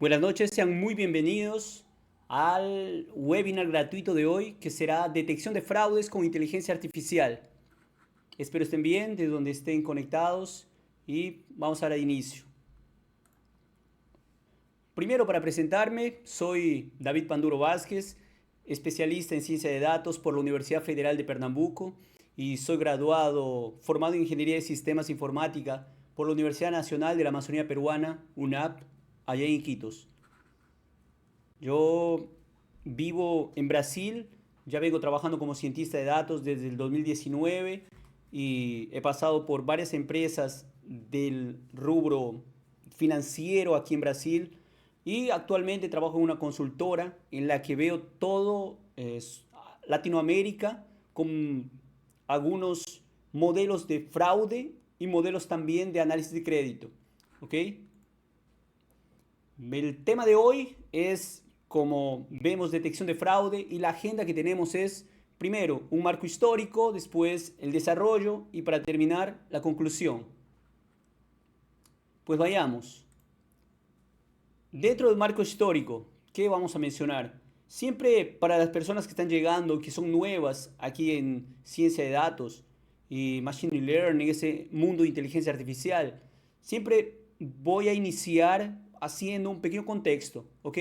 Buenas noches, sean muy bienvenidos al webinar gratuito de hoy que será Detección de fraudes con inteligencia artificial. Espero estén bien, de donde estén conectados y vamos a dar inicio. Primero, para presentarme, soy David Panduro Vázquez, especialista en ciencia de datos por la Universidad Federal de Pernambuco y soy formado en Ingeniería de Sistemas Informática por la Universidad Nacional de la Amazonía Peruana, UNAP, allá en Iquitos. Yo vivo en Brasil, ya vengo trabajando como cientista de datos desde el 2019 y he pasado por varias empresas del rubro financiero aquí en Brasil y actualmente trabajo en una consultora en la que veo todo Latinoamérica con algunos modelos de fraude y modelos también de análisis de crédito. ¿Ok? El tema de hoy es, como vemos, detección de fraude y la agenda que tenemos es, primero, un marco histórico, después el desarrollo y para terminar, la conclusión. Pues vayamos. Dentro del marco histórico, ¿qué vamos a mencionar? Siempre para las personas que están llegando, que son nuevas aquí en ciencia de datos y machine learning, ese mundo de inteligencia artificial, siempre voy a iniciar haciendo un pequeño contexto, ¿ok?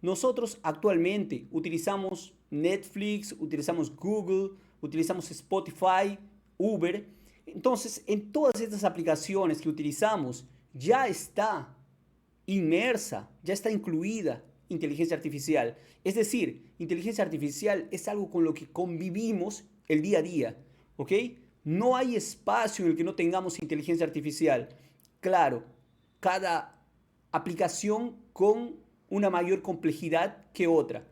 Nosotros actualmente utilizamos Netflix, utilizamos Google, utilizamos Spotify, Uber. Entonces, en todas estas aplicaciones que utilizamos ya está inmersa, ya está incluida inteligencia artificial. Es decir, inteligencia artificial es algo con lo que convivimos el día a día, ¿ok? No hay espacio en el que no tengamos inteligencia artificial. Claro, cada aplicación con una mayor complejidad que otra.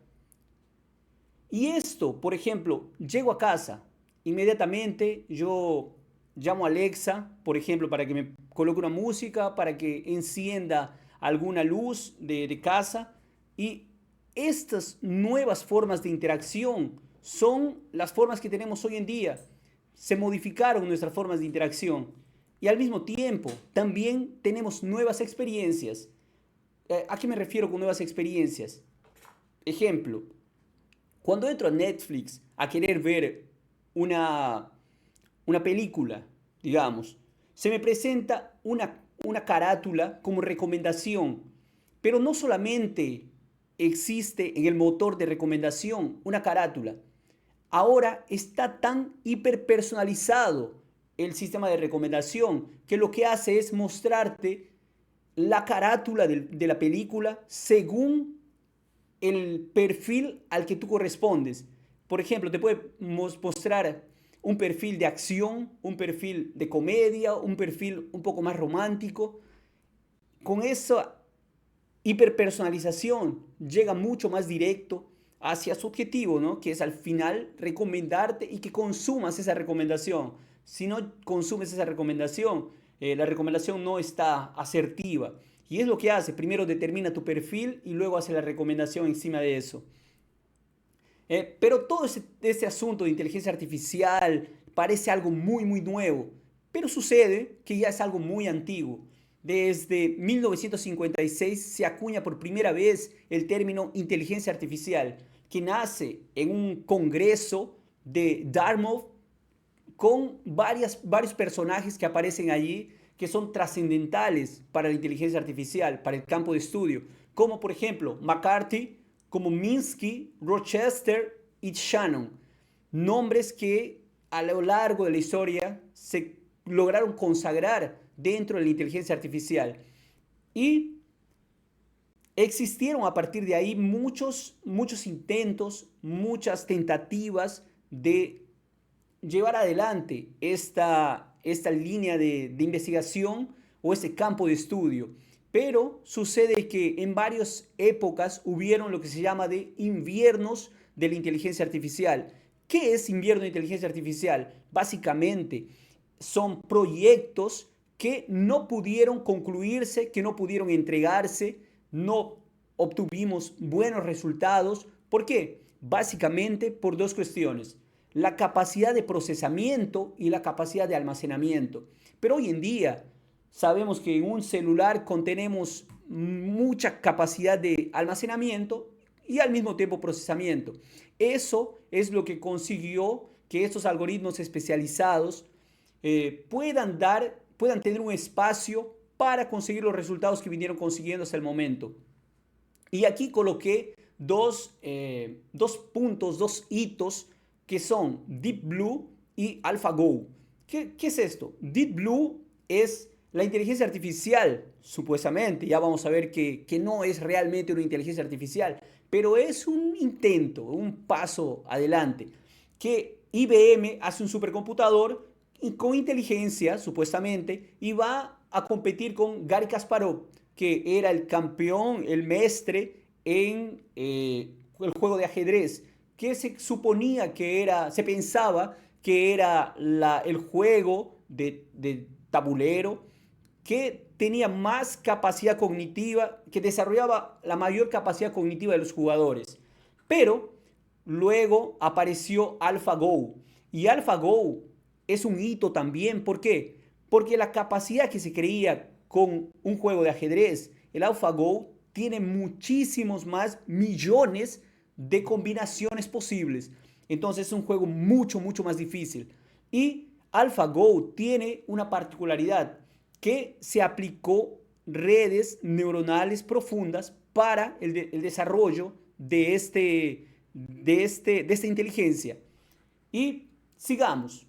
Y esto, por ejemplo, llego a casa, inmediatamente yo llamo a Alexa, por ejemplo, para que me coloque una música, para que encienda alguna luz de casa. Y estas nuevas formas de interacción son las formas que tenemos hoy en día. Se modificaron nuestras formas de interacción. Y al mismo tiempo, también tenemos nuevas experiencias. ¿A qué me refiero con nuevas experiencias? Ejemplo, cuando entro a Netflix a querer ver una, una película, digamos, se me presenta una carátula como recomendación, pero no solamente existe en el motor de recomendación una carátula, ahora está tan hiperpersonalizado el sistema de recomendación que lo que hace es mostrarte la carátula de la película según el perfil al que tú correspondes. Por ejemplo, te puede mostrar un perfil de acción, un perfil de comedia, un perfil un poco más romántico. Con esa hiperpersonalización llega mucho más directo hacia su objetivo, ¿no? Que es al final recomendarte y que consumas esa recomendación. Si no consumes esa recomendación, la recomendación no está asertiva. Y es lo que hace, primero determina tu perfil y luego hace la recomendación encima de eso. Pero todo ese asunto de inteligencia artificial parece algo muy, muy nuevo. Pero sucede que ya es algo muy antiguo. Desde 1956 se acuña por primera vez el término inteligencia artificial, que nace en un congreso de Dartmouth con varios personajes que aparecen allí que son trascendentales para la inteligencia artificial, para el campo de estudio, como por ejemplo McCarthy, como Minsky, Rochester y Shannon, nombres que a lo largo de la historia se lograron consagrar dentro de la inteligencia artificial. Y existieron a partir de ahí muchos intentos, muchas tentativas de llevar adelante esta línea de investigación o ese campo de estudio. Pero sucede que en varias épocas hubieron lo que se llama de inviernos de la inteligencia artificial. ¿Qué es invierno de inteligencia artificial? Básicamente son proyectos que no pudieron concluirse, que no pudieron entregarse, no obtuvimos buenos resultados. ¿Por qué? Básicamente por dos cuestiones: la capacidad de procesamiento y la capacidad de almacenamiento. Pero hoy en día sabemos que en un celular contenemos mucha capacidad de almacenamiento y al mismo tiempo procesamiento. Eso es lo que consiguió que estos algoritmos especializados puedan tener un espacio para conseguir los resultados que vinieron consiguiendo hasta el momento. Y aquí coloqué dos puntos, dos hitos que son Deep Blue y AlphaGo. ¿Qué es esto? Deep Blue es la inteligencia artificial, supuestamente. Ya vamos a ver que no es realmente una inteligencia artificial, pero es un intento, un paso adelante. Que IBM hace un supercomputador y con inteligencia, supuestamente, y va a competir con Garry Kasparov, que era el campeón, el mestre en el juego de ajedrez, que se suponía que era, se pensaba que era el juego de tabulero que tenía más capacidad cognitiva, que desarrollaba la mayor capacidad cognitiva de los jugadores. Pero luego apareció AlphaGo. Y AlphaGo es un hito también. ¿Por qué? Porque la capacidad que se creía con un juego de ajedrez, el AlphaGo tiene muchísimos más millones de combinaciones posibles. Entonces es un juego mucho, mucho más difícil. Y AlphaGo tiene una particularidad, que se aplicó redes neuronales profundas para el desarrollo de esta inteligencia. Y sigamos.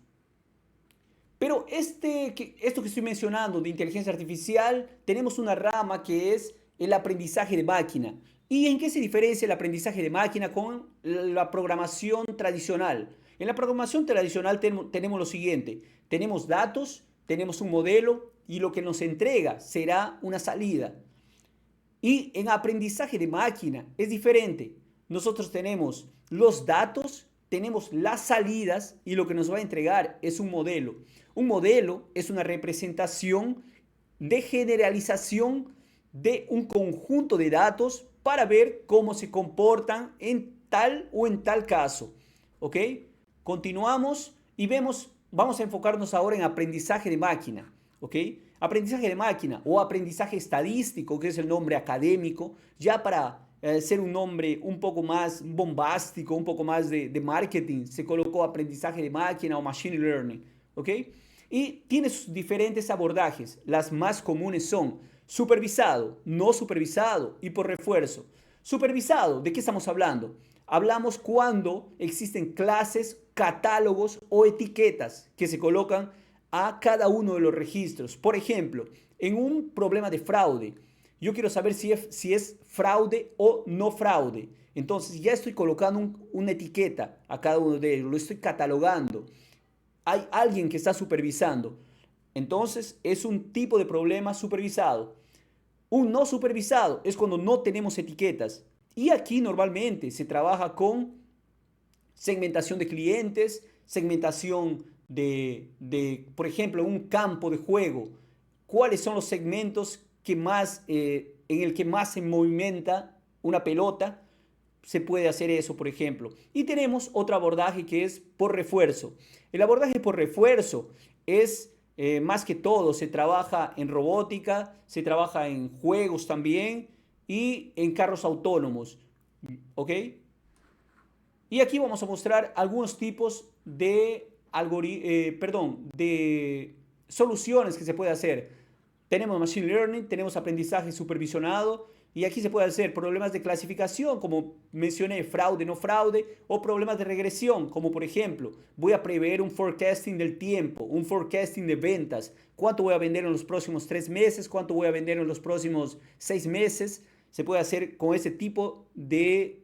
Pero esto que estoy mencionando de inteligencia artificial, tenemos una rama que es el aprendizaje de máquina. ¿Y en qué se diferencia el aprendizaje de máquina con la programación tradicional? En la programación tradicional tenemos lo siguiente: tenemos datos, tenemos un modelo y lo que nos entrega será una salida. Y en aprendizaje de máquina es diferente. Nosotros tenemos los datos, tenemos las salidas y lo que nos va a entregar es un modelo. Un modelo es una representación de generalización de un conjunto de datos para ver cómo se comportan en tal o en tal caso. ¿Ok? Continuamos y vamos a enfocarnos ahora en aprendizaje de máquina. ¿Ok? Aprendizaje de máquina o aprendizaje estadístico, que es el nombre académico, ya para ser un nombre un poco más bombástico, un poco más de marketing, se colocó aprendizaje de máquina o machine learning. ¿Ok? Y tiene sus diferentes abordajes. Las más comunes son supervisado, no supervisado y por refuerzo. Supervisado, ¿de qué estamos hablando? Hablamos cuando existen clases, catálogos o etiquetas que se colocan a cada uno de los registros. Por ejemplo, en un problema de fraude, yo quiero saber si es fraude o no fraude. Entonces ya estoy colocando una etiqueta a cada uno de ellos, lo estoy catalogando. Hay alguien que está supervisando. Entonces es un tipo de problema supervisado. Un no supervisado es cuando no tenemos etiquetas. Y aquí normalmente se trabaja con segmentación de clientes, segmentación por ejemplo, un campo de juego. ¿Cuáles son los segmentos en el que más se movimenta una pelota? Se puede hacer eso, por ejemplo. Y tenemos otro abordaje que es por refuerzo. El abordaje por refuerzo es más que todo, se trabaja en robótica, se trabaja en juegos también y en carros autónomos. ¿Ok? Y aquí vamos a mostrar algunos tipos de soluciones que se puede hacer. Tenemos Machine Learning, tenemos aprendizaje supervisionado y aquí se puede hacer problemas de clasificación, como mencioné, fraude, no fraude, o problemas de regresión, como por ejemplo, voy a prever un forecasting del tiempo, un forecasting de ventas, cuánto voy a vender en los próximos 3 meses, cuánto voy a vender en los próximos 6 meses. Se puede hacer con ese tipo de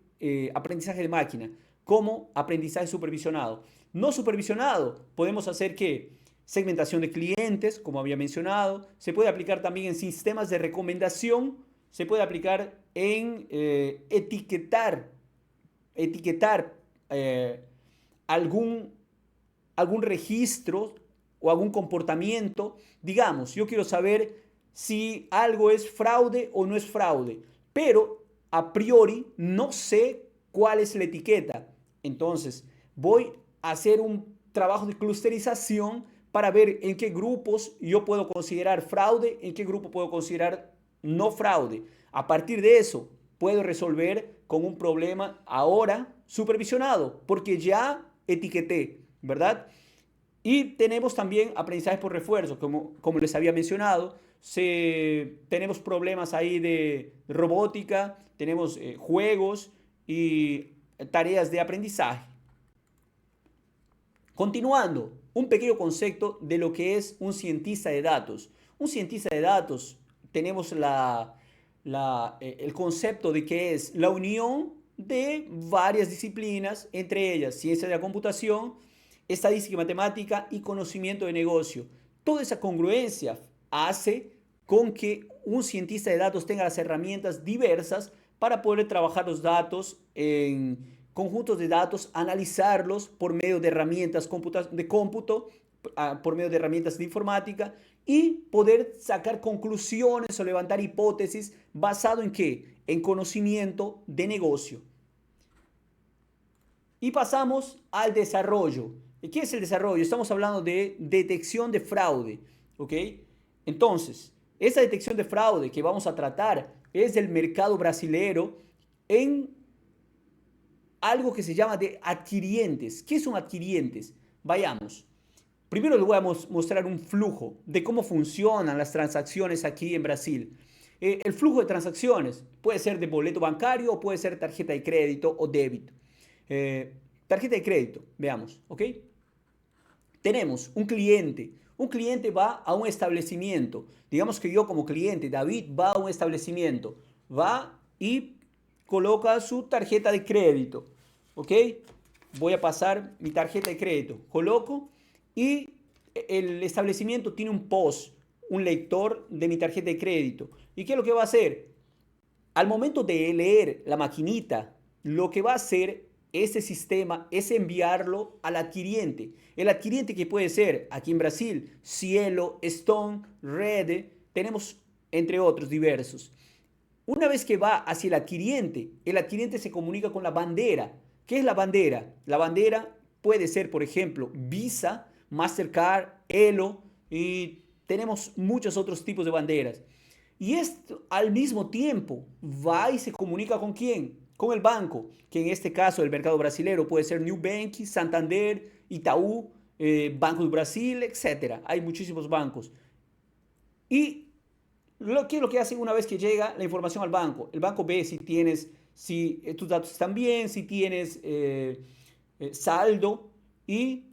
aprendizaje de máquina, como aprendizaje supervisionado. No supervisionado, podemos hacer que segmentación de clientes, como había mencionado, se puede aplicar también en sistemas de recomendación, se puede aplicar en etiquetar algún, algún registro o algún comportamiento. Digamos, yo quiero saber si algo es fraude o no es fraude, pero a priori no sé cuál es la etiqueta. Entonces, voy a hacer un trabajo de clusterización para ver en qué grupos yo puedo considerar fraude, en qué grupo puedo considerar no fraude. A partir de eso, puedo resolver con un problema ahora supervisionado, porque ya etiqueté, ¿verdad? Y tenemos también aprendizaje por refuerzo, como les había mencionado. Tenemos problemas ahí de robótica, tenemos juegos y tareas de aprendizaje. Continuando, un pequeño concepto de lo que es un cientista de datos. Un cientista de datos, tenemos el concepto de que es la unión de varias disciplinas, entre ellas ciencia de la computación, estadística y matemática y conocimiento de negocio. Toda esa congruencia hace con que un cientista de datos tenga las herramientas diversas para poder trabajar los datos en conjuntos de datos, analizarlos por medio de herramientas de cómputo, por medio de herramientas de informática y poder sacar conclusiones o levantar hipótesis basado en qué? En conocimiento de negocio. Y pasamos al desarrollo. ¿Qué es el desarrollo? Estamos hablando de detección de fraude, ¿ok? Entonces, esa detección de fraude que vamos a tratar es del mercado brasilero en algo que se llama de adquirientes. ¿Qué son adquirientes? Vayamos. Primero les voy a mostrar un flujo de cómo funcionan las transacciones aquí en Brasil. El flujo de transacciones puede ser de boleto bancario o puede ser tarjeta de crédito o débito. Tarjeta de crédito, veamos, ¿ok? Tenemos un cliente. Un cliente va a un establecimiento. Digamos que yo como cliente, David, va a un establecimiento. Va y coloca su tarjeta de crédito. ¿Ok? Voy a pasar mi tarjeta de crédito. Coloco y el establecimiento tiene un POS, un lector de mi tarjeta de crédito. ¿Y qué es lo que va a hacer? Al momento de leer la maquinita, lo que va a hacer este sistema es enviarlo al adquiriente. El adquiriente que puede ser, aquí en Brasil, Cielo, Stone, Rede, tenemos entre otros diversos. Una vez que va hacia el adquiriente se comunica con la bandera. ¿Qué es la bandera? La bandera puede ser, por ejemplo, Visa, Mastercard, Elo y tenemos muchos otros tipos de banderas. Y esto al mismo tiempo va y se comunica con quién? Con el banco, que en este caso el mercado brasilero puede ser Nubank, Santander, Itaú, Banco do Brasil, etcétera. Hay muchísimos bancos. Y ¿qué es lo que hace una vez que llega la información al banco? El banco ve si tus datos están bien, si tienes saldo y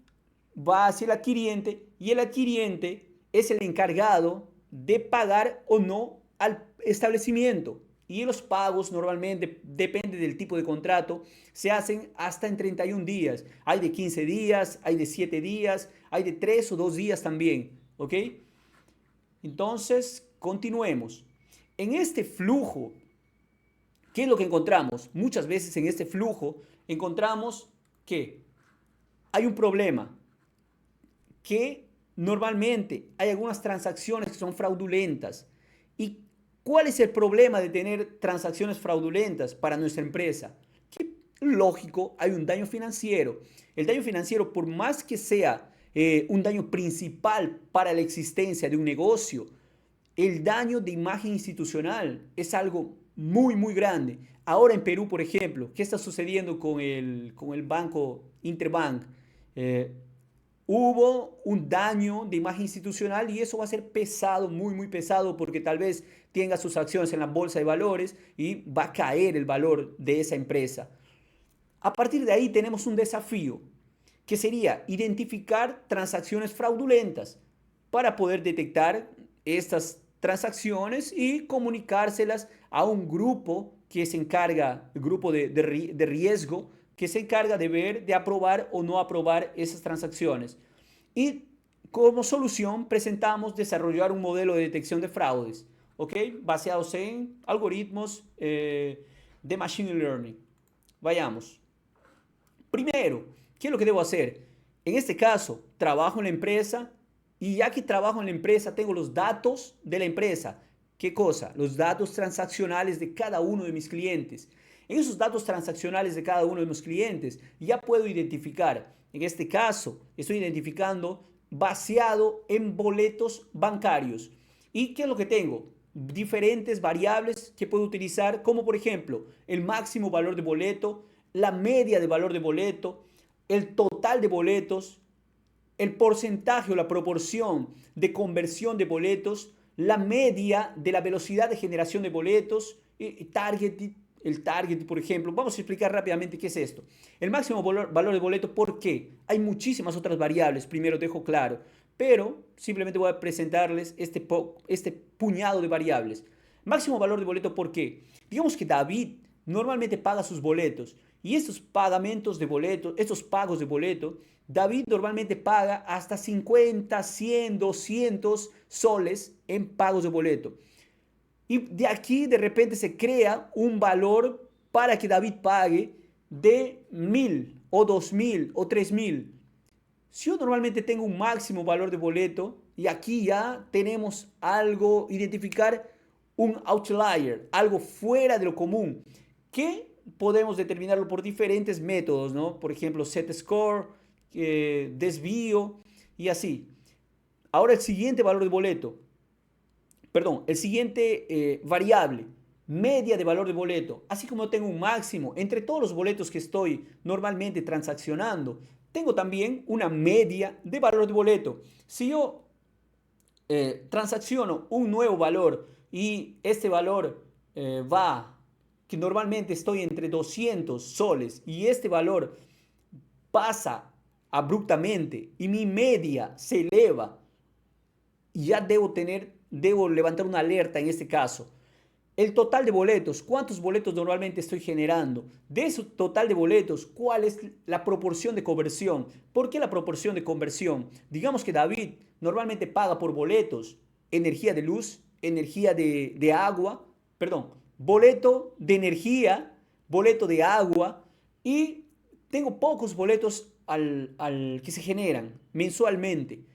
va hacia el adquiriente y el adquiriente es el encargado de pagar o no al establecimiento. Y los pagos normalmente, depende del tipo de contrato, se hacen hasta en 31 días. Hay de 15 días, hay de 7 días, hay de 3 o 2 días también. ¿Ok? Entonces, continuemos. En este flujo, ¿qué es lo que encontramos? Muchas veces en este flujo encontramos que hay un problema, que normalmente hay algunas transacciones que son fraudulentas. ¿Y cuál es el problema de tener transacciones fraudulentas para nuestra empresa? Que lógico, hay un daño financiero. El daño financiero, por más que sea un daño principal para la existencia de un negocio, el daño de imagen institucional es algo muy, muy grande. Ahora en Perú, por ejemplo, ¿qué está sucediendo con el banco Interbank? Eh, Hubo un daño de imagen institucional y eso va a ser pesado, muy, muy pesado, porque tal vez tenga sus acciones en la bolsa de valores y va a caer el valor de esa empresa. A partir de ahí tenemos un desafío, que sería identificar transacciones fraudulentas para poder detectar estas transacciones y comunicárselas a un grupo que se encarga, el grupo de riesgo, que se encarga de ver, de aprobar o no aprobar esas transacciones. Y como solución presentamos desarrollar un modelo de detección de fraudes, ¿ok? Basados en algoritmos de Machine Learning. Vayamos. Primero, ¿qué es lo que debo hacer? En este caso, trabajo en la empresa y ya que trabajo en la empresa, tengo los datos de la empresa. ¿Qué cosa? Los datos transaccionales de cada uno de mis clientes. En esos datos transaccionales de cada uno de mis clientes ya puedo identificar, en este caso, estoy identificando baseado en boletos bancarios. ¿Y qué es lo que tengo? diferentes variables que puedo utilizar, como por ejemplo el máximo valor de boleto, la media de valor de boleto, el total de boletos, el porcentaje o la proporción de conversión de boletos, la media de la velocidad de generación de boletos, el target, por ejemplo. Vamos a explicar rápidamente qué es esto. El máximo valor de boleto, ¿por qué? Hay muchísimas otras variables, primero dejo claro, pero simplemente voy a presentarles este puñado de variables. Máximo valor de boleto, ¿por qué? Digamos que David normalmente paga sus boletos y estos pagamentos de boletos, estos pagos de boleto, David normalmente paga hasta 50, 100, 200 soles en pagos de boleto. Y de aquí de repente se crea un valor para que David pague de 1000 o 2000 o 3000. Si yo normalmente tengo un máximo valor de boleto y aquí ya tenemos algo, identificar un outlier, algo fuera de lo común, que podemos determinarlo por diferentes métodos, ¿no? Por ejemplo, set score, desvío y así. Ahora el siguiente valor de boleto, perdón, el siguiente variable, media de valor de boleto, así como tengo un máximo entre todos los boletos que estoy normalmente transaccionando, tengo también una media de valor de boleto. Si yo transacciono un nuevo valor y este valor que normalmente estoy entre 200 soles y este valor pasa abruptamente y mi media se eleva, ya debo levantar una alerta en este caso. El total de boletos, ¿cuántos boletos normalmente estoy generando? De ese total de boletos, ¿cuál es la proporción de conversión? ¿Por qué la proporción de conversión? Digamos que David normalmente paga por boletos, energía de luz, energía de agua, perdón, boleto de energía, boleto de agua y tengo pocos boletos que se generan mensualmente.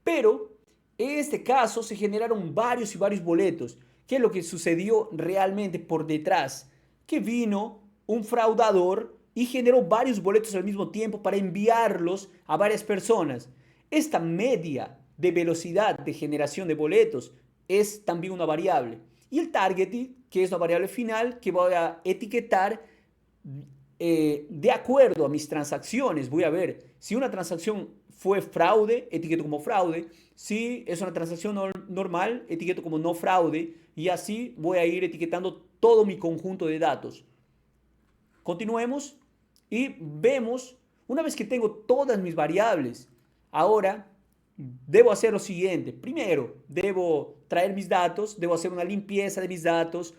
Pero en este caso se generaron varios y varios boletos. ¿Qué es lo que sucedió realmente por detrás? Que vino un fraudador y generó varios boletos al mismo tiempo para enviarlos a varias personas. Esta media de velocidad de generación de boletos es también una variable. Y el targeting, que es una variable final que voy a etiquetar de acuerdo a mis transacciones. Voy a ver si una transacción fue fraude, etiqueto como fraude. Si es una transacción normal, etiqueto como no fraude. Y así voy a ir etiquetando todo mi conjunto de datos. Continuemos y vemos, una vez que tengo todas mis variables, ahora debo hacer lo siguiente. Primero, debo traer mis datos, debo hacer una limpieza de mis datos,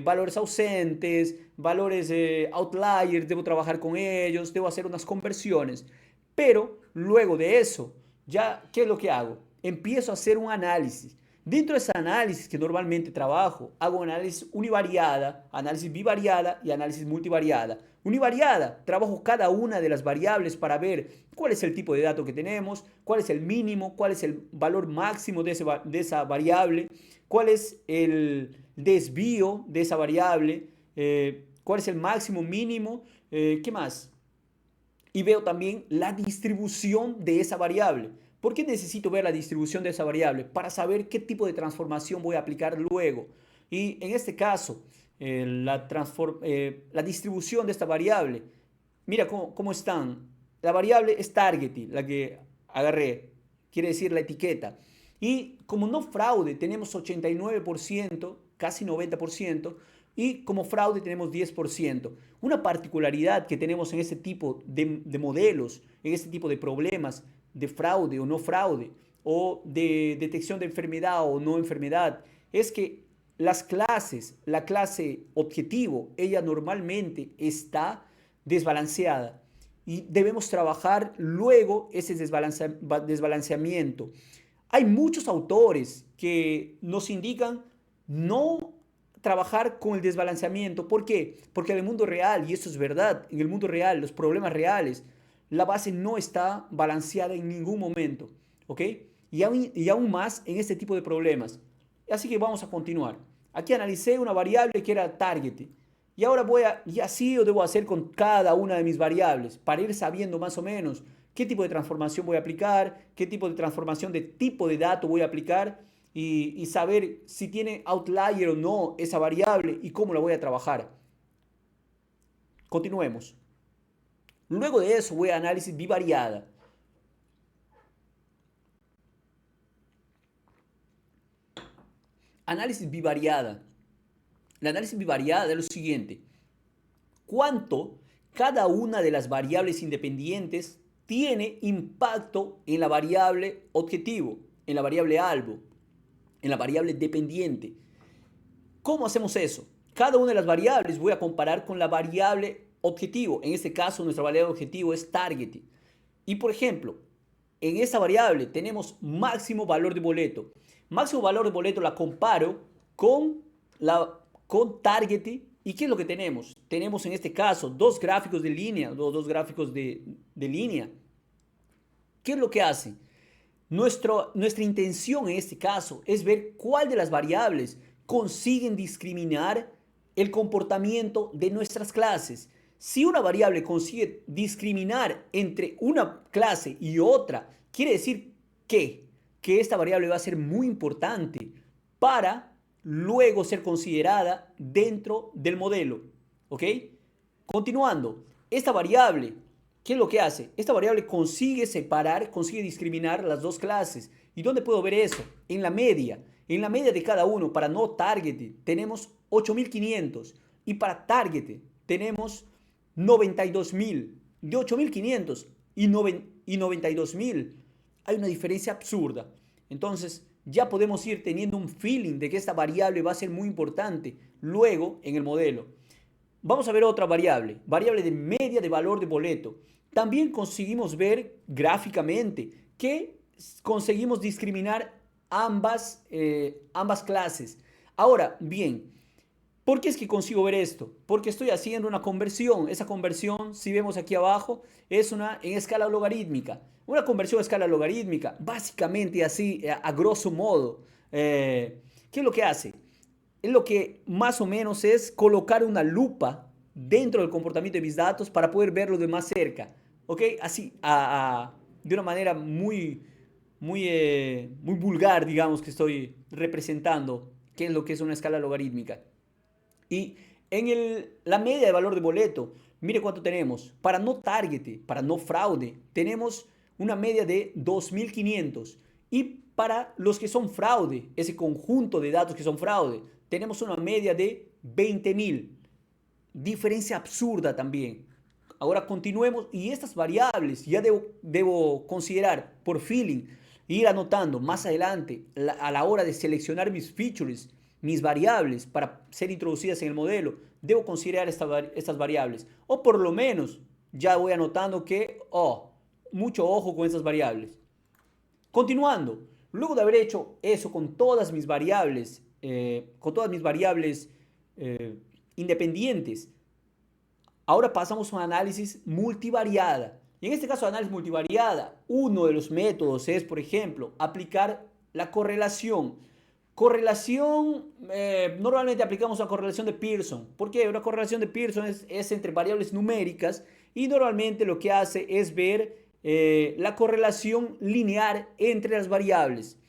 valores ausentes, valores outliers, debo trabajar con ellos, debo hacer unas conversiones. Pero luego de eso, ya, ¿qué es lo que hago? Empiezo a hacer un análisis. Dentro de ese análisis que normalmente trabajo, hago análisis univariada, análisis bivariada y análisis multivariada. Univariada, trabajo cada una de las variables para ver cuál es el tipo de dato que tenemos, cuál es el mínimo, cuál es el valor máximo de esa variable, cuál es el desvío de esa variable, cuál es el máximo mínimo, ¿qué más? Y veo también la distribución de esa variable. ¿Por qué necesito ver la distribución de esa variable? Para saber qué tipo de transformación voy a aplicar luego. Y en este caso, la distribución de esta variable, mira cómo están. La variable es targeting, la que agarré, quiere decir la etiqueta. Y como no fraude tenemos 89%, casi 90%, y como fraude tenemos 10%. Una particularidad que tenemos en este tipo de modelos, en este tipo de problemas de fraude o no fraude, o de detección de enfermedad o no enfermedad, es que la clase objetivo, ella normalmente está desbalanceada y debemos trabajar luego ese desbalanceamiento. Hay muchos autores que nos indican no trabajar con el desbalanceamiento. ¿Por qué? Porque en el mundo real, y eso es verdad, en el mundo real, los problemas reales, la base no está balanceada en ningún momento, ¿ok? Y aún más en este tipo de problemas. Así que vamos a continuar. Aquí analicé una variable que era target. Y ahora y así lo debo hacer con cada una de mis variables, para ir sabiendo más o menos qué tipo de transformación voy a aplicar, qué tipo de transformación de tipo de dato voy a aplicar y saber si tiene outlier o no esa variable y cómo la voy a trabajar. Continuemos. Luego de eso voy a análisis bivariada. Análisis bivariada. La análisis bivariada es lo siguiente. ¿Cuánto cada una de las variables independientes tiene impacto en la variable objetivo, en la variable algo, en la variable dependiente? ¿Cómo hacemos eso? Cada una de las variables voy a comparar con la variable objetivo. En este caso, nuestra variable objetivo es target. Y por ejemplo, en esta variable tenemos máximo valor de boleto. Máximo valor de boleto la comparo con target. ¿Y qué es lo que tenemos? Tenemos en este caso dos gráficos de línea, dos gráficos de línea. ¿Qué es lo que hace? Nuestra intención en este caso es ver cuál de las variables consiguen discriminar el comportamiento de nuestras clases. Si una variable consigue discriminar entre una clase y otra, quiere decir que esta variable va a ser muy importante para luego ser considerada dentro del modelo. ¿Ok? Continuando, esta variable, ¿qué es lo que hace? Esta variable consigue separar, consigue discriminar las dos clases. ¿Y dónde puedo ver eso? En la media. En la media de cada uno, para no target, tenemos 8500. Y para target, tenemos 92.000. De 8500 y 92.000 hay una diferencia absurda. Entonces, ya podemos ir teniendo un feeling de que esta variable va a ser muy importante luego en el modelo. Vamos a ver otra variable, variable de media de valor de boleto. También conseguimos ver gráficamente que conseguimos discriminar ambas clases. Ahora, bien, ¿por qué es que consigo ver esto? Porque estoy haciendo una conversión. Esa conversión, si vemos aquí abajo, es una en escala logarítmica. Una conversión a escala logarítmica, básicamente así, a grosso modo. ¿Qué es lo que hace? Es lo que más o menos es colocar una lupa dentro del comportamiento de mis datos para poder verlo de más cerca. ¿Ok? Así, de una manera muy vulgar, digamos, que estoy representando qué es lo que es una escala logarítmica. Y en la media de valor de boleto, mire cuánto tenemos. Para no target, para no fraude, tenemos una media de 2500. Y para los que son fraude, ese conjunto de datos que son fraude, tenemos una media de 20.000. Diferencia absurda también. Ahora continuemos y estas variables ya debo considerar por feeling, ir anotando más adelante a la hora de seleccionar mis features, mis variables para ser introducidas en el modelo. Debo considerar estas variables. O por lo menos ya voy anotando que, mucho ojo con estas variables. Continuando, luego de haber hecho eso con todas mis variables, independientes, ahora pasamos a un análisis multivariada. Y en este caso, análisis multivariada, uno de los métodos es, por ejemplo, aplicar la correlación. Normalmente aplicamos la correlación de Pearson. ¿Por qué? Una correlación de Pearson es entre variables numéricas y normalmente lo que hace es ver la correlación lineal entre las variables.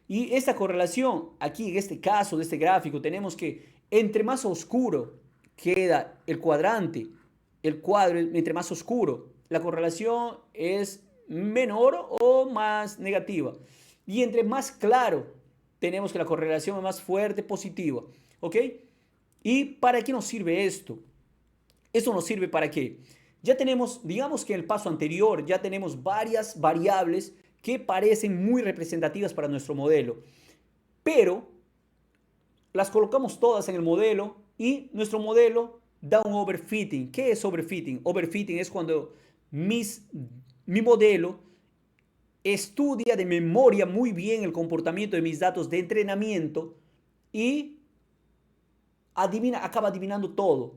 Y esta correlación, aquí en este caso de este gráfico, tenemos que entre más oscuro queda el cuadrante, el cuadro entre más oscuro, la correlación es menor o más negativa. Y entre más claro, tenemos que la correlación es más fuerte, positiva. ¿Ok? ¿Y para qué nos sirve esto? Esto nos sirve para qué. Ya tenemos, digamos que en el paso anterior, ya tenemos varias variables que parecen muy representativas para nuestro modelo. Pero las colocamos todas en el modelo y nuestro modelo da un overfitting. ¿Qué es overfitting? Overfitting es cuando mi modelo estudia de memoria muy bien el comportamiento de mis datos de entrenamiento y acaba adivinando todo.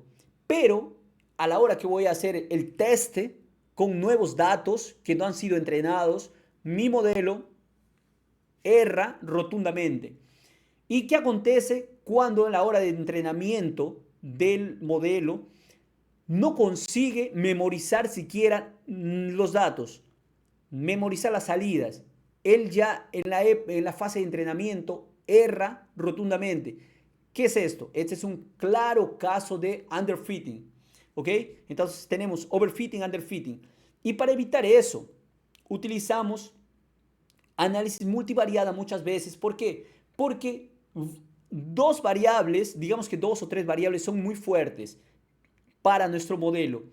Pero a la hora que voy a hacer el test con nuevos datos que no han sido entrenados, mi modelo erra rotundamente. ¿Y qué acontece cuando a la hora de entrenamiento del modelo no consigue memorizar siquiera los datos, memorizar las salidas? Él ya en la fase de entrenamiento erra rotundamente. ¿Qué es esto? Este es un claro caso de underfitting. ¿Ok? Entonces tenemos overfitting, underfitting. Y para evitar eso, utilizamos análisis multivariada muchas veces. ¿Por qué? Porque dos variables, digamos que dos o tres variables son muy fuertes para nuestro modelo.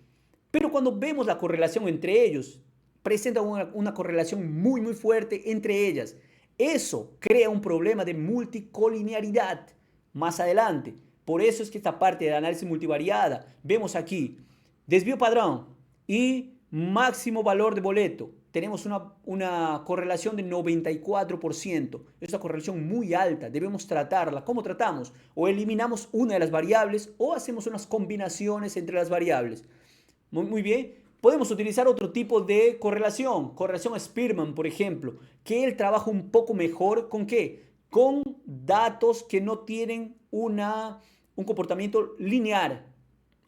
Pero cuando vemos la correlación entre ellos, presenta una correlación muy fuerte entre ellas. Eso crea un problema de multicolinearidad más adelante. Por eso es que esta parte de análisis multivariada, vemos aquí desvío padrón y máximo valor de boleto. Tenemos una correlación de 94%. Es una correlación muy alta. Debemos tratarla. ¿Cómo tratamos? O eliminamos una de las variables o hacemos unas combinaciones entre las variables. Muy bien. Podemos utilizar otro tipo de correlación. Correlación Spearman, por ejemplo. Que él trabaja un poco mejor con ¿qué? Con datos que no tienen un comportamiento lineal.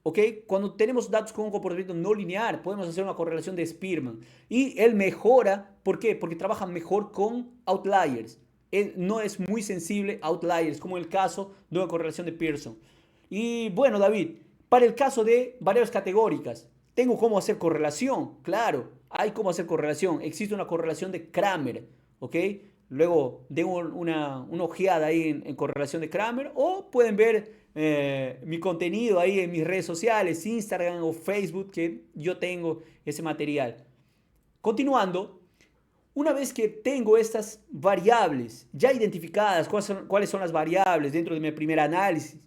¿Ok? Cuando tenemos datos con un comportamiento no lineal, podemos hacer una correlación de Spearman. Y él mejora, ¿por qué? Porque trabaja mejor con outliers. Él no es muy sensible a outliers, como el caso de una correlación de Pearson. Y bueno, David, para el caso de variables categóricas, ¿tengo cómo hacer correlación? Claro, hay cómo hacer correlación. Existe una correlación de Kramer, ¿ok? Luego den una ojeada ahí en correlación de Kramer o pueden ver mi contenido ahí en mis redes sociales, Instagram o Facebook, que yo tengo ese material. Continuando, una vez que tengo estas variables ya identificadas, cuáles son las variables dentro de mi primer análisis,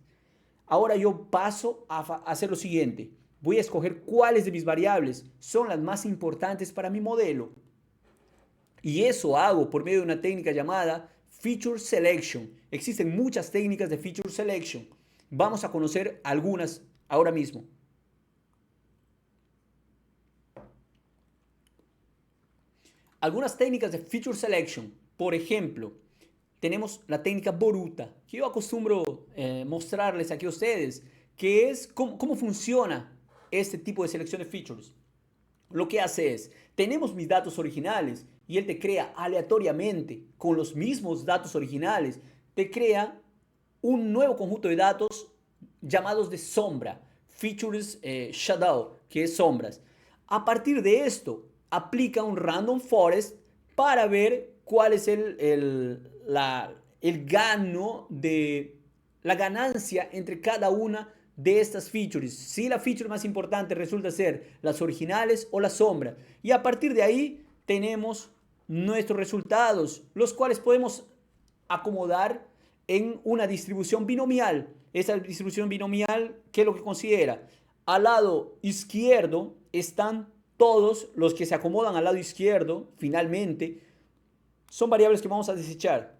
ahora yo paso a hacer lo siguiente. Voy a escoger cuáles de mis variables son las más importantes para mi modelo. Y eso hago por medio de una técnica llamada Feature Selection. Existen muchas técnicas de Feature Selection. Vamos a conocer algunas ahora mismo. Algunas técnicas de Feature Selection. Por ejemplo, tenemos la técnica Boruta, que yo acostumbro mostrarles aquí a ustedes, que es cómo funciona este tipo de selección de features. Lo que hace es, tenemos mis datos originales y él te crea aleatoriamente con los mismos datos originales, te crea un nuevo conjunto de datos llamados de sombra, features shadow, que es sombras. A partir de esto, aplica un random forest para ver cuál es el gano de la ganancia entre cada una de estas features. Si la feature más importante resulta ser las originales o la sombra. Y a partir de ahí tenemos nuestros resultados, los cuales podemos acomodar en una distribución binomial. Esta distribución binomial, ¿qué es lo que considera? Al lado izquierdo están todos los que se acomodan al lado izquierdo, finalmente, son variables que vamos a desechar.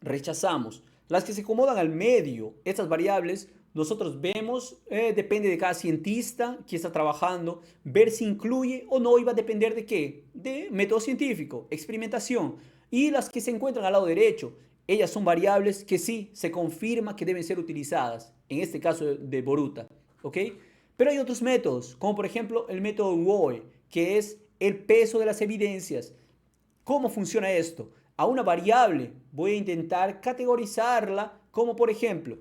Rechazamos. Las que se acomodan al medio, estas variables, nosotros vemos, depende de cada cientista que está trabajando, ver si incluye o no, y va a depender de qué, de método científico, experimentación. Y las que se encuentran al lado derecho, ellas son variables que sí se confirma que deben ser utilizadas, en este caso de Boruta, ¿ok? Pero hay otros métodos, como por ejemplo el método WOE, que es el peso de las evidencias. ¿Cómo funciona esto? A una variable voy a intentar categorizarla como por ejemplo,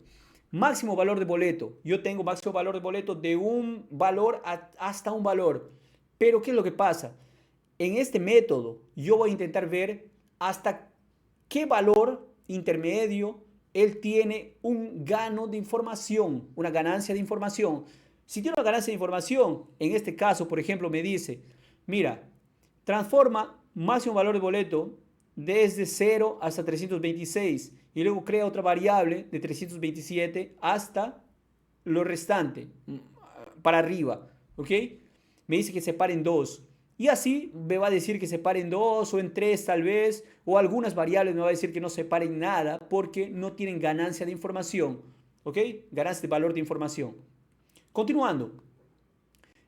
máximo valor de boleto. Yo tengo máximo valor de boleto de un valor hasta un valor. Pero ¿qué es lo que pasa? En este método yo voy a intentar ver hasta qué valor intermedio él tiene un gano de información, una ganancia de información. Si tiene una ganancia de información, en este caso, por ejemplo, me dice, mira, transforma máximo valor de boleto desde 0 hasta 326 y luego crea otra variable de 327 hasta lo restante, para arriba, ¿ok? Me dice que separe en 2. Y así me va a decir que separe en 2 o en 3 tal vez, o algunas variables me va a decir que no separen nada porque no tienen ganancia de información, ¿ok? Ganancia de valor de información. Continuando,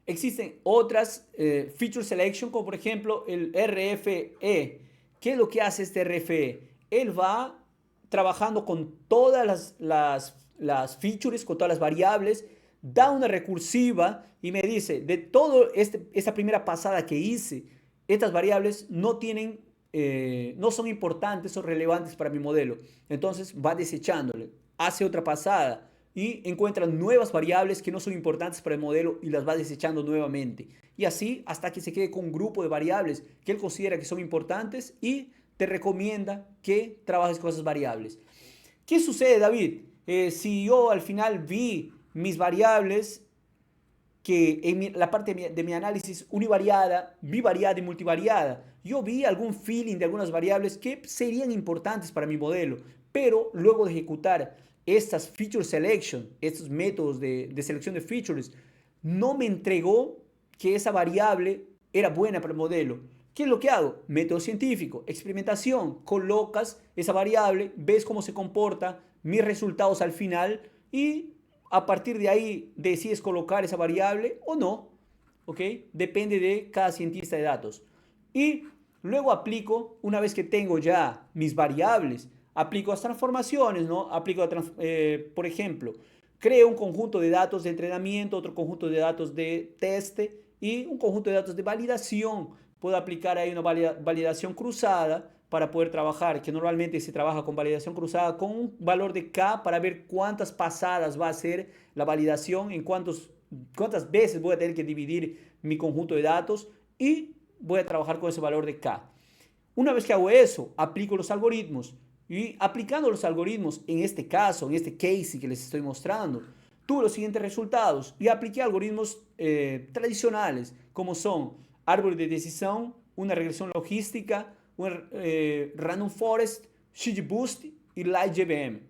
existen otras feature selection, como por ejemplo el RFE. ¿Qué es lo que hace este RFE? Él va trabajando con todas las features, con todas las variables, da una recursiva y me dice, de todo esta primera pasada que hice, estas variables no tienen no son importantes o relevantes para mi modelo. Entonces va desechándole, hace otra pasada y encuentra nuevas variables que no son importantes para el modelo y las va desechando nuevamente. Y así hasta que se quede con un grupo de variables que él considera que son importantes y te recomienda que trabajes con esas variables. ¿Qué sucede, David? Si yo al final vi mis variables que en la parte de mi análisis univariada, bivariada y multivariada, yo vi algún feeling de algunas variables que serían importantes para mi modelo, pero luego de ejecutar estas feature selection, estos métodos de selección de features, no me entregó que esa variable era buena para el modelo. ¿Qué es lo que hago? Método científico, experimentación, colocas esa variable, ves cómo se comporta, mis resultados al final y a partir de ahí decides colocar esa variable o no, ¿ok? Depende de cada cientista de datos. Y luego aplico, una vez que tengo ya mis variables, aplico las transformaciones, ¿no? Aplico, por ejemplo, creo un conjunto de datos de entrenamiento, otro conjunto de datos de teste y un conjunto de datos de validación. Puedo aplicar ahí una validación cruzada para poder trabajar, que normalmente se trabaja con validación cruzada con un valor de K para ver cuántas pasadas va a ser la validación, cuántas veces voy a tener que dividir mi conjunto de datos y voy a trabajar con ese valor de K. Una vez que hago eso, aplico los algoritmos y aplicando los algoritmos en este caso, en este case que les estoy mostrando, tuve los siguientes resultados y apliqué algoritmos tradicionales como son árbol de decisión, una regresión logística, Random Forest, XGBoost y LightGBM.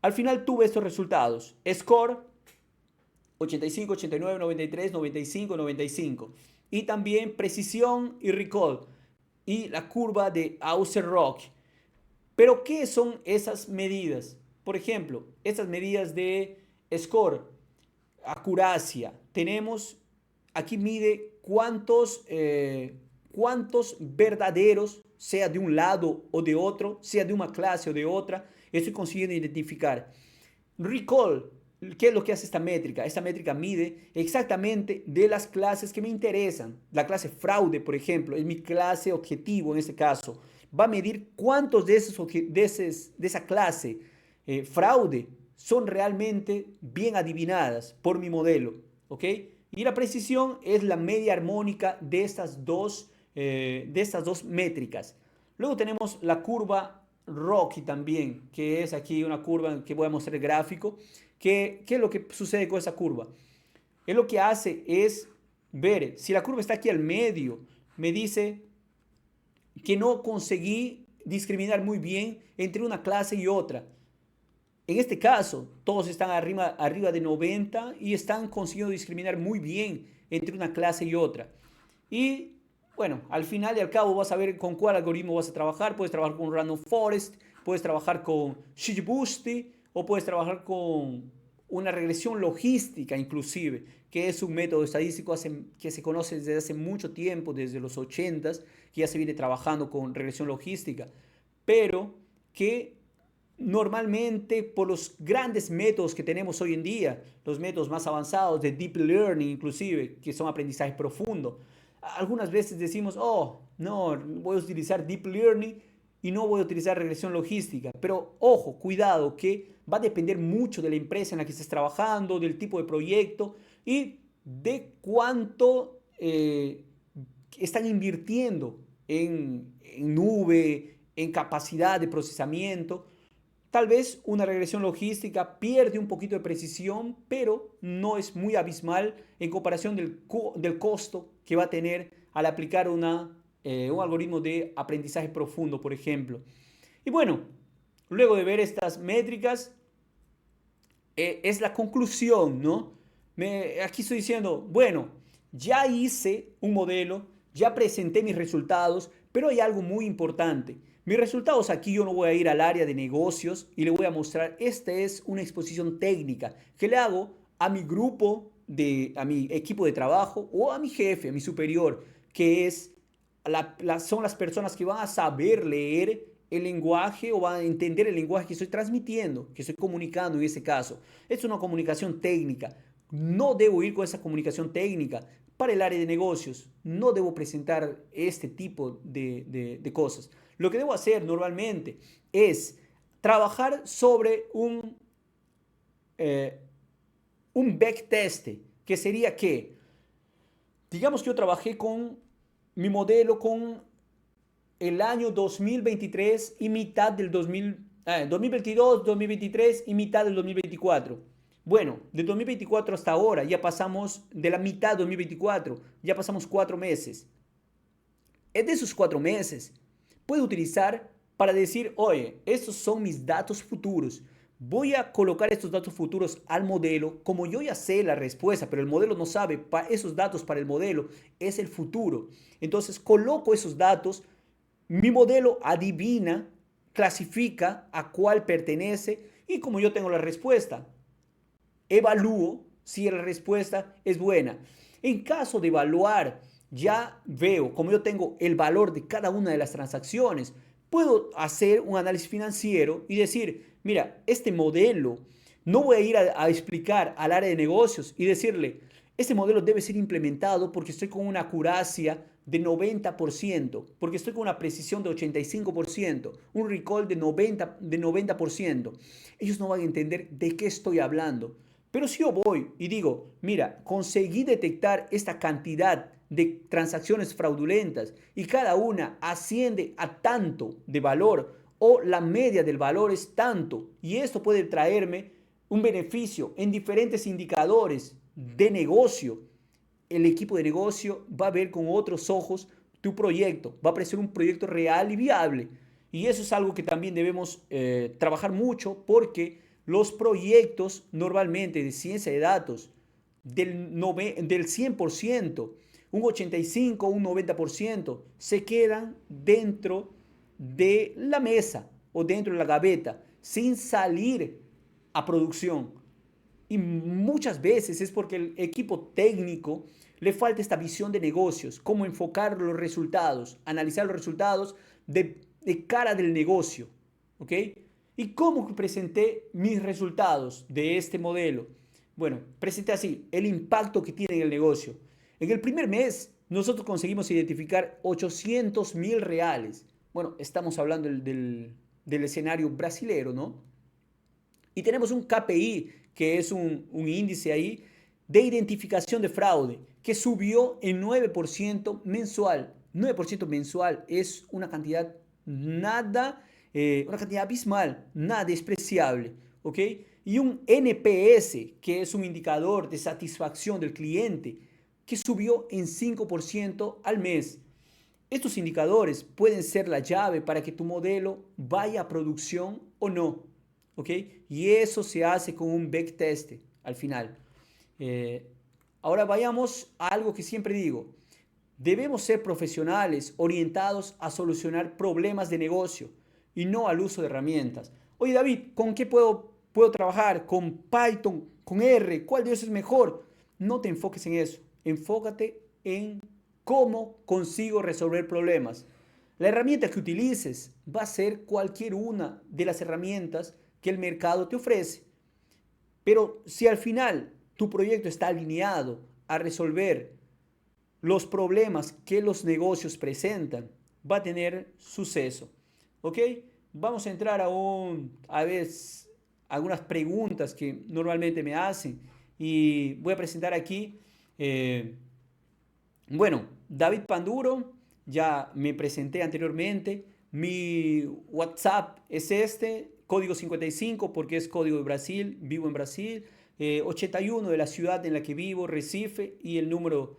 Al final tuve estos resultados. Score 85, 89, 93, 95, 95. Y también precisión y recall. Y la curva de Auser-Rock. Pero ¿qué son esas medidas? Por ejemplo, estas medidas de score, acuracia. Tenemos, aquí mide cuántos verdaderos, sea de un lado o de otro, sea de una clase o de otra, estoy consiguiendo identificar. Recall, ¿qué es lo que hace esta métrica? Esta métrica mide exactamente de las clases que me interesan. La clase fraude, por ejemplo, es mi clase objetivo en este caso. Va a medir cuántos de esa clase fraude son realmente bien adivinadas por mi modelo. ¿Ok? Y la precisión es la media armónica de estas dos métricas. Luego tenemos la curva Rocky también, que es aquí una curva que voy a mostrar el gráfico. ¿Qué es lo que sucede con esa curva? Es lo que hace es ver, si la curva está aquí al medio, me dice que no conseguí discriminar muy bien entre una clase y otra. En este caso, todos están arriba de 90 y están consiguiendo discriminar muy bien entre una clase y otra. Y bueno, al final y al cabo vas a ver con cuál algoritmo vas a trabajar. Puedes trabajar con Random Forest, puedes trabajar con XGBoost o puedes trabajar con una regresión logística inclusive, que es un método estadístico que se conoce desde hace mucho tiempo, desde los 80s, que ya se viene trabajando con regresión logística, pero que normalmente por los grandes métodos que tenemos hoy en día, los métodos más avanzados de deep learning inclusive, que son aprendizaje profundo, algunas veces decimos, oh, no, voy a utilizar deep learning y no voy a utilizar regresión logística. Pero ojo, cuidado, que va a depender mucho de la empresa en la que estés trabajando, del tipo de proyecto y de cuánto están invirtiendo en nube, en capacidad de procesamiento. Tal vez una regresión logística pierde un poquito de precisión, pero no es muy abismal en comparación del costo que va a tener al aplicar un algoritmo de aprendizaje profundo, por ejemplo. Y bueno, luego de ver estas métricas, es la conclusión, ¿no? Aquí estoy diciendo, bueno, ya hice un modelo, ya presenté mis resultados, pero hay algo muy importante. Mis resultados aquí yo no voy a ir al área de negocios y le voy a mostrar, esta es una exposición técnica que le hago a mi grupo, a mi equipo de trabajo o a mi jefe, a mi superior, que son las personas que van a saber leer el lenguaje o van a entender el lenguaje que estoy transmitiendo, que estoy comunicando en ese caso. Es una comunicación técnica. No debo ir con esa comunicación técnica para el área de negocios. No debo presentar este tipo de cosas. Lo que debo hacer normalmente es trabajar sobre eh, un backtest, que sería que, digamos que yo trabajé con mi modelo con el año 2023 y mitad del 2022, 2023 y mitad del 2024. Bueno, de 2024 hasta ahora ya pasamos de la mitad de 2024, ya pasamos 4 meses. Es de esos 4 meses, puedo utilizar para decir, oye, estos son mis datos futuros. Voy a colocar estos datos futuros al modelo, como yo ya sé la respuesta, pero el modelo no sabe, esos datos para el modelo es el futuro. Entonces coloco esos datos, mi modelo adivina, clasifica a cuál pertenece y como yo tengo la respuesta, evalúo si la respuesta es buena. En caso de evaluar, ya veo, como yo tengo el valor de cada una de las transacciones, puedo hacer un análisis financiero y decir, mira, este modelo, no voy a ir a explicar al área de negocios y decirle, este modelo debe ser implementado porque estoy con una acuracia de 90%, porque estoy con una precisión de 85%, un recall de 90%. Ellos no van a entender de qué estoy hablando. Pero si yo voy y digo, mira, conseguí detectar esta cantidad de transacciones fraudulentas y cada una asciende a tanto de valor o la media del valor es tanto y esto puede traerme un beneficio en diferentes indicadores de negocio, el equipo de negocio va a ver con otros ojos tu proyecto, va a parecer un proyecto real y viable. Y eso es algo que también debemos trabajar mucho porque los proyectos normalmente de ciencia de datos del 100%, un 85, un 90% se quedan dentro de la mesa o dentro de la gaveta sin salir a producción. Y muchas veces es porque el equipo técnico le falta esta visión de negocios, cómo enfocar los resultados, analizar los resultados de cara del negocio. ¿Ok? ¿Y cómo presenté mis resultados de este modelo? Bueno, presenté así, el impacto que tiene en el negocio. En el primer mes, nosotros conseguimos identificar 800.000 reales. Bueno, estamos hablando del escenario brasilero, ¿no? Y tenemos un KPI, que es un índice ahí de identificación de fraude, que subió en 9% mensual. 9% mensual es una cantidad una cantidad abismal, nada despreciable, ¿ok? Y un NPS, que es un indicador de satisfacción del cliente, que subió en 5% al mes. Estos indicadores pueden ser la llave para que tu modelo vaya a producción o no. ¿Ok? Y eso se hace con un backtest al final. Eh, Ahora vayamos a algo que siempre digo. Debemos ser profesionales orientados a solucionar problemas de negocio y no al uso de herramientas. Oye David, ¿con qué puedo trabajar? ¿Con Python? ¿Con R? ¿Cuál de ellos es mejor? No te enfoques en eso. Enfócate en cómo consigo resolver problemas. La herramienta que utilices va a ser cualquier una de las herramientas que el mercado te ofrece. Pero si al final tu proyecto está alineado a resolver los problemas que los negocios presentan, va a tener suceso. ¿Ok? Vamos a entrar a ver algunas preguntas que normalmente me hacen y voy a presentar aquí. Bueno, David Panduro, ya me presenté anteriormente. Mi WhatsApp es este, código 55 porque es código de Brasil, vivo en Brasil. 81 de la ciudad en la que vivo, Recife, y el número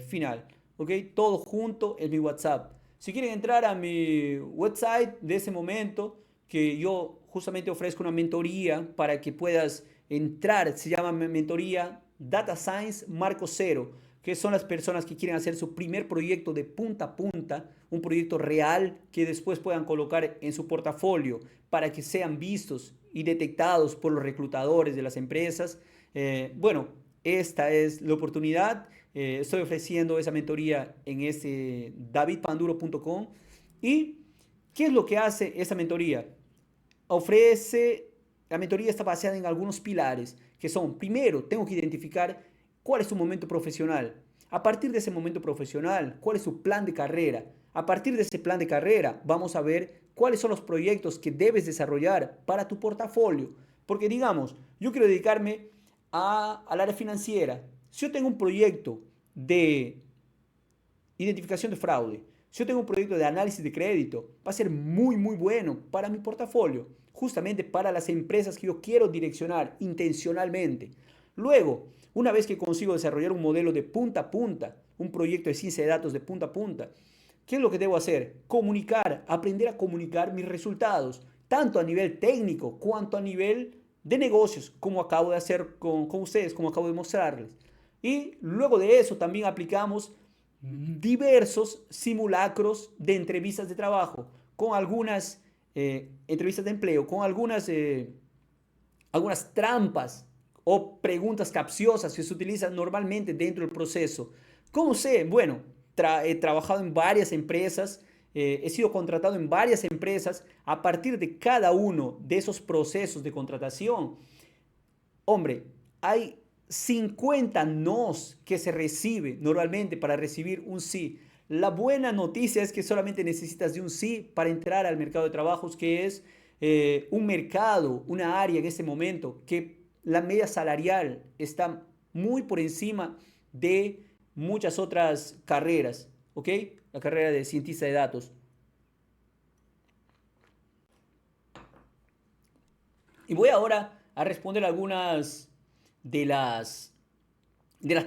final. ¿Ok? Todo junto es mi WhatsApp. Si quieren entrar a mi website de ese momento, que yo justamente ofrezco una mentoría para que puedas entrar, se llama mentoría Data Science Marco Cero, que son las personas que quieren hacer su primer proyecto de punta a punta, un proyecto real que después puedan colocar en su portafolio para que sean vistos y detectados por los reclutadores de las empresas. Bueno, esta es la oportunidad. Estoy ofreciendo esa mentoría en ese davidpanduro.com. ¿Y qué es lo que hace esa mentoría? La mentoría está basada en algunos pilares, que son, primero, tengo que identificar cuál es tu momento profesional. A partir de ese momento profesional, ¿cuál es su plan de carrera? A partir de ese plan de carrera, vamos a ver cuáles son los proyectos que debes desarrollar para tu portafolio. Porque digamos, yo quiero dedicarme al área financiera. Si yo tengo un proyecto de identificación de fraude, si yo tengo un proyecto de análisis de crédito, va a ser muy, muy bueno para mi portafolio, justamente para las empresas que yo quiero direccionar intencionalmente. Luego, una vez que consigo desarrollar un modelo de punta a punta, un proyecto de ciencia de datos de punta a punta, ¿qué es lo que debo hacer? Comunicar, aprender a comunicar mis resultados, tanto a nivel técnico cuanto a nivel de negocios, como acabo de hacer con ustedes, como acabo de mostrarles. Y luego de eso también aplicamos diversos simulacros de entrevistas de trabajo, con algunas entrevistas de empleo, con algunas trampas o preguntas capciosas que se utilizan normalmente dentro del proceso. ¿Cómo sé? Bueno, he trabajado en varias empresas, he sido contratado en varias empresas. A partir de cada uno de esos procesos de contratación, hombre, hay 50 nos que se recibe normalmente para recibir un sí. La buena noticia es que solamente necesitas de un sí para entrar al mercado de trabajos, que es un mercado, una área en este momento que la media salarial está muy por encima de muchas otras carreras, ¿ok? La carrera de cientista de datos. Y voy ahora a responder algunas de las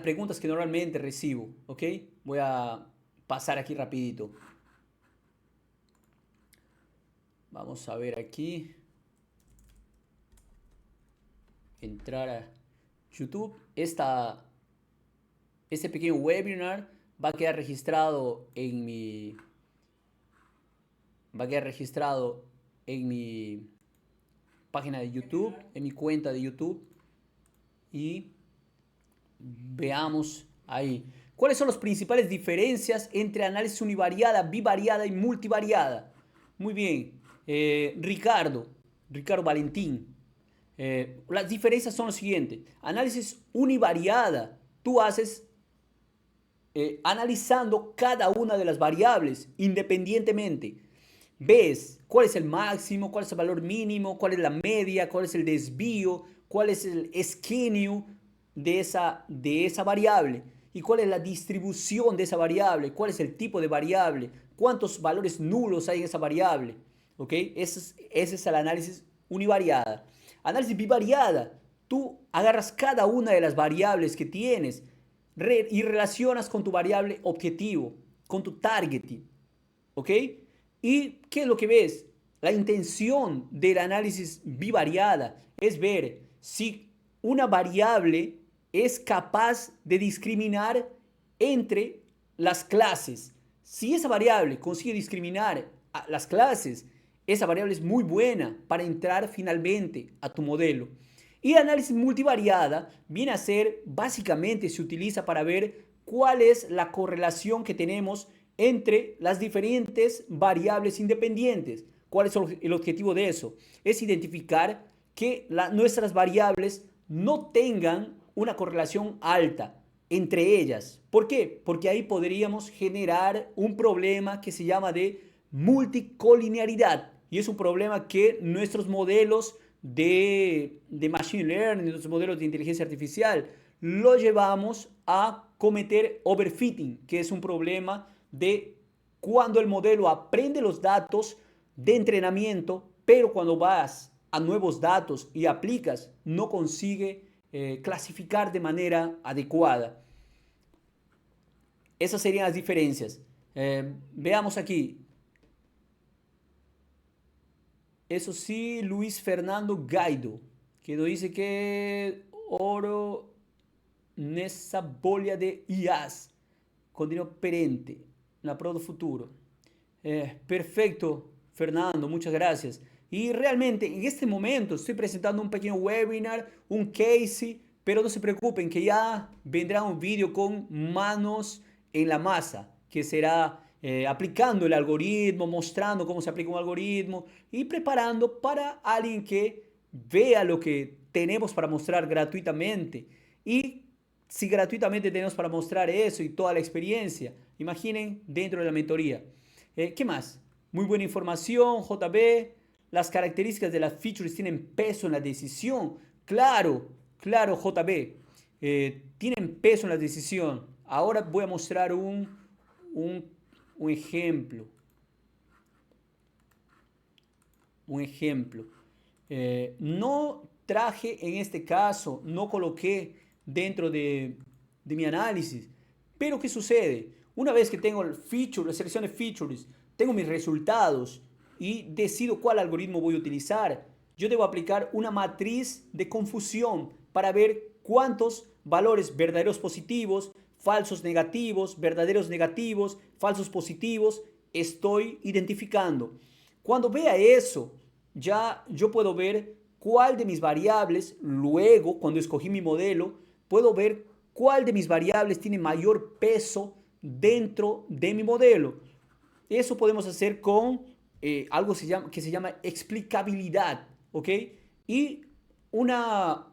preguntas que normalmente recibo, ¿ok? Voy a pasar aquí rapidito. Vamos a ver aquí. Entrar a YouTube. Este pequeño webinar va a quedar registrado en mi... Va a quedar registrado en mi página de YouTube, en mi cuenta de YouTube. Y veamos ahí. ¿Cuáles son las principales diferencias entre análisis univariada, bivariada y multivariada? Muy bien. Ricardo Valentín. Las diferencias son las siguientes. Análisis univariada. Tú haces analizando cada una de las variables independientemente. Ves cuál es el máximo, cuál es el valor mínimo, cuál es la media, cuál es el desvío, cuál es el esquinio de esa variable y cuál es la distribución de esa variable, cuál es el tipo de variable, cuántos valores nulos hay en esa variable. ¿Ok? Ese es el análisis univariada. Análisis bivariada. Tú agarras cada una de las variables que tienes y relacionas con tu variable objetivo, con tu targeting. ¿Ok? ¿Y qué es lo que ves? La intención del análisis bivariada es ver si una variable es capaz de discriminar entre las clases. Si esa variable consigue discriminar a las clases, esa variable es muy buena para entrar finalmente a tu modelo. Y el análisis multivariada viene a ser, básicamente se utiliza para ver cuál es la correlación que tenemos entre las diferentes variables independientes. ¿Cuál es el objetivo de eso? Es identificar que nuestras variables no tengan una correlación alta entre ellas. ¿Por qué? Porque ahí podríamos generar un problema que se llama de multicolinearidad. Y es un problema que nuestros modelos de Machine Learning, nuestros modelos de inteligencia artificial, lo llevamos a cometer overfitting, que es un problema de cuando el modelo aprende los datos de entrenamiento, pero cuando vas a nuevos datos y aplicas, no consigue clasificar de manera adecuada. Esas serían las diferencias. Veamos aquí. Eso sí, Luis Fernando Gaido, que nos dice que oro nessa bolha de IAs, continuo perente, la pro do futuro. Perfecto, Fernando, muchas gracias. Y realmente en este momento estoy presentando un pequeño webinar, un case, pero no se preocupen que ya vendrá un vídeo con manos en la masa, que será aplicando el algoritmo, mostrando cómo se aplica un algoritmo y preparando para alguien que vea lo que tenemos para mostrar gratuitamente y si gratuitamente tenemos para mostrar eso y toda la experiencia? Imaginen dentro de la mentoría. ¿Qué más? Muy buena información, JB. Las características de las features tienen peso en la decisión. Claro, claro, JB. Tienen peso en la decisión. Ahora voy a mostrar un, un ejemplo. Un ejemplo. No traje en este caso, no coloqué dentro de mi análisis. Pero ¿qué sucede? Una vez que tengo el feature, la selección de features, tengo mis resultados y decido cuál algoritmo voy a utilizar, yo debo aplicar una matriz de confusión para ver cuántos valores verdaderos positivos, falsos negativos, verdaderos negativos, falsos positivos estoy identificando. Cuando vea eso, ya yo puedo ver cuál de mis variables, luego cuando escogí mi modelo, puedo ver cuál de mis variables tiene mayor peso dentro de mi modelo. Eso podemos hacer con algo que se llama explicabilidad, ¿ok? Y una,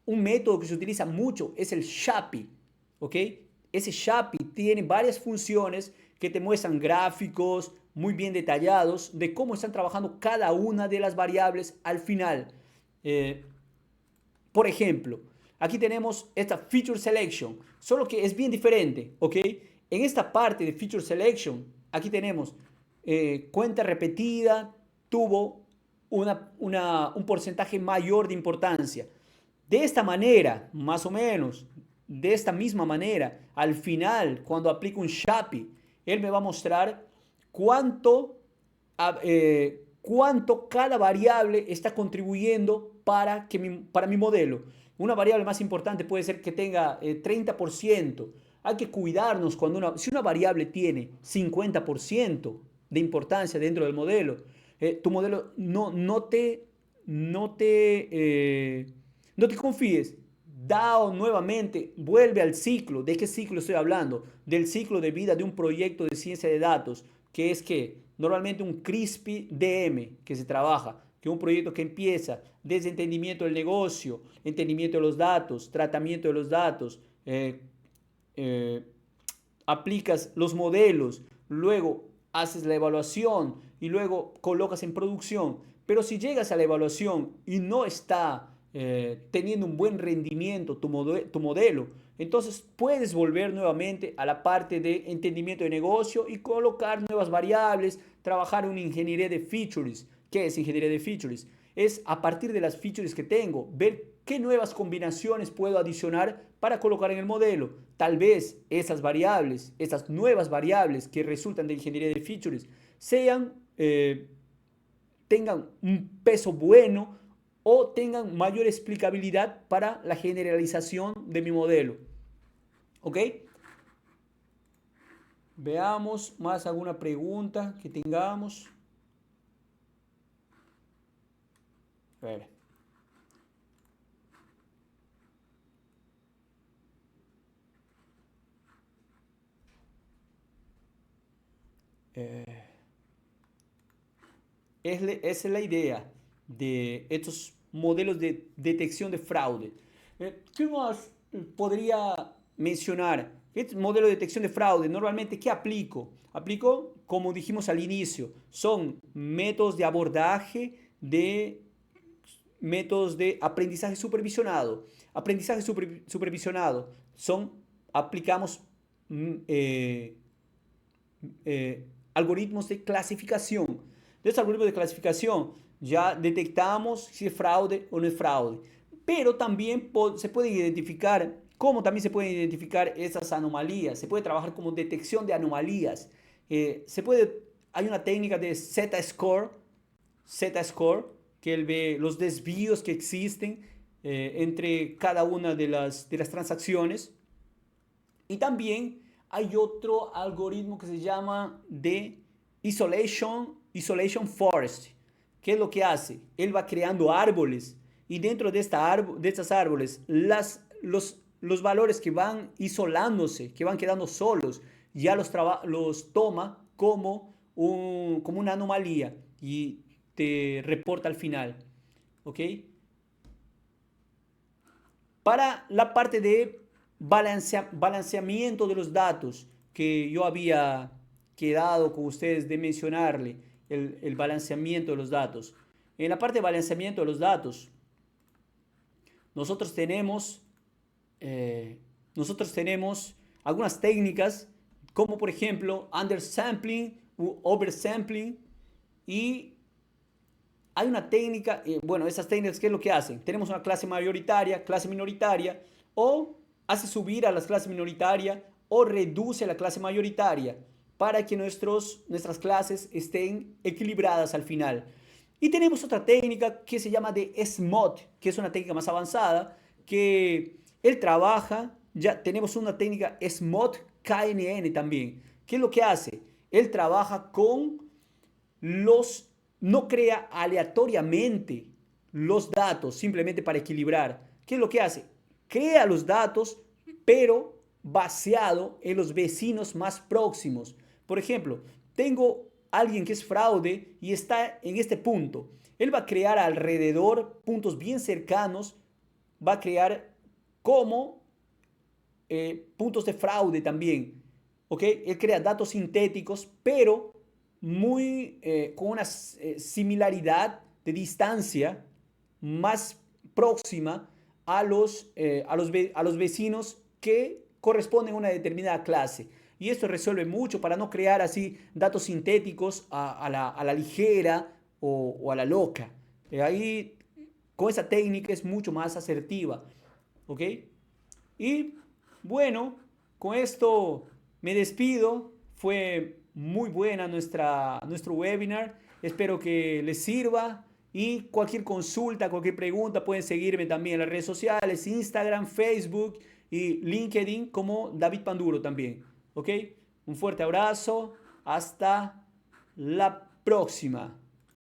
un método que se utiliza mucho es el SHAPI, ¿ok? Ese SHAPI tiene varias funciones que te muestran gráficos muy bien detallados de cómo están trabajando cada una de las variables al final. Eh, por ejemplo, aquí tenemos esta Feature Selection, solo que es bien diferente, ¿ok? En esta parte de Feature Selection, aquí tenemos cuenta repetida, tuvo un porcentaje mayor de importancia. De esta manera, más o menos, de esta misma manera, al final, cuando aplico un SHAPI, él me va a mostrar cuánto cada variable está contribuyendo para mi modelo. Una variable más importante puede ser que tenga 30%. Hay que cuidarnos si una variable tiene 50% de importancia dentro del modelo, tu modelo no te confíes. DAO nuevamente vuelve al ciclo. ¿De qué ciclo estoy hablando? Del ciclo de vida de un proyecto de ciencia de datos, que es que normalmente un CRISPR DM que se trabaja, que es un proyecto que empieza desde entendimiento del negocio, entendimiento de los datos, tratamiento de los datos, eh, aplicas los modelos, luego haces la evaluación y luego colocas en producción. Pero si llegas a la evaluación y no está teniendo un buen rendimiento tu modelo, entonces puedes volver nuevamente a la parte de entendimiento de negocio y colocar nuevas variables, trabajar en una ingeniería de features. ¿Qué es ingeniería de features? Es a partir de las features que tengo, ver qué nuevas combinaciones puedo adicionar para colocar en el modelo. Tal vez esas variables, esas nuevas variables que resultan de ingeniería de features, tengan un peso bueno o tengan mayor explicabilidad para la generalización de mi modelo. ¿Ok? Veamos más alguna pregunta que tengamos. A ver. Esa es la idea de estos modelos de detección de fraude. ¿Qué más podría mencionar? Este modelo de detección de fraude, normalmente, ¿qué aplico? Aplico, como dijimos al inicio, son métodos de abordaje de métodos de aprendizaje supervisionado. Aprendizaje supervisionado son, aplicamos algoritmos de clasificación. De estos algoritmos de clasificación ya detectamos si es fraude o no es fraude. Pero también se pueden identificar, ¿cómo también se pueden identificar esas anomalías? Se puede trabajar como detección de anomalías. Hay una técnica de Z-score, que él ve los desvíos que existen entre cada una de las transacciones. Y también hay otro algoritmo que se llama de Isolation Forest. ¿Qué es lo que hace? Él va creando árboles y dentro de estas árboles los valores que van isolándose, que van quedando solos, ya los toma como una anomalía y te reporta al final. ¿Ok? Para la parte de balanceamiento de los datos que yo había quedado con ustedes de mencionarle, el balanceamiento de los datos. En la parte de balanceamiento de los datos, nosotros tenemos, eh, nosotros tenemos algunas técnicas, como por ejemplo undersampling u oversampling, y hay una técnica, bueno, esas técnicas, ¿qué es lo que hacen? Tenemos una clase mayoritaria, clase minoritaria, o hace subir a las clases minoritarias o reduce a la clase mayoritaria para que nuestras clases estén equilibradas al final. Y tenemos otra técnica que se llama de SMOD, que es una técnica más avanzada, que él trabaja, ya tenemos una técnica SMOD KNN también. ¿Qué es lo que hace? Él trabaja con los, no crea aleatoriamente los datos simplemente para equilibrar. ¿Qué es lo que hace? Crea los datos, pero baseado en los vecinos más próximos. Por ejemplo, tengo alguien que es fraude y está en este punto. Él va a crear alrededor puntos bien cercanos, va a crear como puntos de fraude también. ¿Ok? Él crea datos sintéticos, pero con una similaridad de distancia más próxima a los vecinos que corresponden a una determinada clase. Y esto resuelve mucho para no crear así datos sintéticos a la ligera o a la loca. Ahí, con esa técnica es mucho más asertiva. ¿Ok? Y bueno, con esto me despido. Fue muy buena nuestro webinar. Espero que les sirva. Y cualquier consulta, cualquier pregunta, pueden seguirme también en las redes sociales, Instagram, Facebook y LinkedIn como David Panduro también. ¿Ok? Un fuerte abrazo. Hasta la próxima.